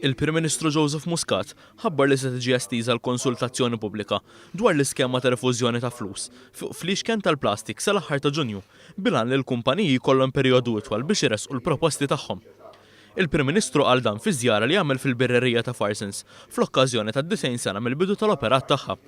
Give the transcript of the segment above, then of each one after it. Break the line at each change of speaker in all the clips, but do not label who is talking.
Il-Prim Ministru Joseph Muscat ħabbar li se tiġi estiża l-konsultazzjoni pubblika dwar l-iskema ta' refużjoni ta' flus fuq fliexken tal-plastik sal-aħħar ta' Ġunju bilan li l-kumpaniji jkollhom perjodu itwal biex iresqu l-proposti tagħhom. Il-Prim Ministru qal dan fi żjara li għamel fil-birrerija ta' Farsens fl-okkażjoni tad-90 sena mill-bidu tal-operat tagħha.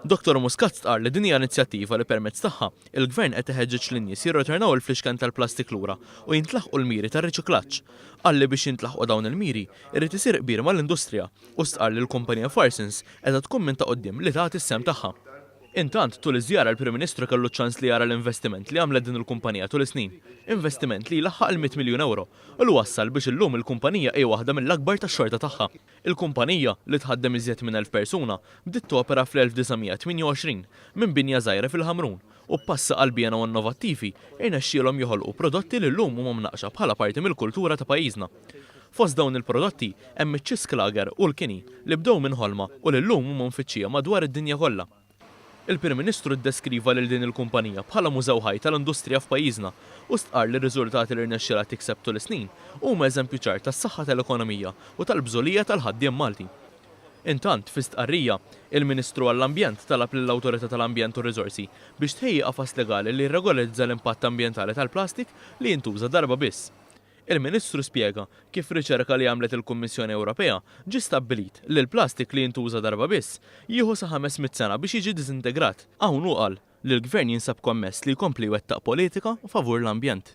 Dr. Muscat qal li din hija inizjattiva li permezz tagħha il-Gvern qed iħeġġeġ lin-nies jirritornaw il-fliexken tal-plastik lura u jintlaħqu l-miri tar-riċiklaġġ. Qal li biex jintlaħqu dawn il-miri irid isir qbir mal-industrija u stqar li l-kumpanija Farsens qiegħda tkun minn ta' quddiem li tagħti s-sem tagħha. Intant, tul iż-żjara l-Prim Ministru kellu ċans li jara l-investiment li għamlet din il-kumpanija tul is-snin. Investiment li laħħaq il-100 miljun euro u l wassal biex illum il-kumpanija hija waħda mill-akbar tax-xorta tagħha. Il-kumpanija li tħaddem iżjed minn 1000 persuna bdiet topera fl-1928 minn binja żgħira fil-Ħamrun u b'passa qalbjena u innovattivi irnexxielhom joħolqu prodotti li llum huma mnaqxa bħala parti mill-kultura ta' pajjiżna. Fost dawn il-prodotti hemm iċ-ċisklager u l-kini li bdew minn ħolma u li llum huma mfittxija madwar id-dinja kollha. Il-Prim Ministru ddeskriva lil din il-kumpanija bħala mużew ħaj tal-industrija f'pajjiżna u stqar li r-riżultati li rnexxielha tikseb tul is-snin huma eżempju ċar tas-saħħa tal-ekonomija u tal-bżogħlija tal-ħaddiem Malti. Intant, fi stqarrija, il-Ministru għall-Ambjent talab lill-Awtorità tal-Ambjent u r-Riżorsi biex tħejji qafas legali li jirregolizza l-impatt ambjentali tal-plastik li jintuża darba biss. Il-Ministru spjega kif riċerka li għamlet il-Kummissjoni Ewropea ġie stabbilit li l-plastik li jintuża darba biss jieħu sa 500 sena biex jiġi diżintegrat. Hawn hu qal li l-Gvern jinsab kommess li jkompli jwettaq politika favur l-ambjent.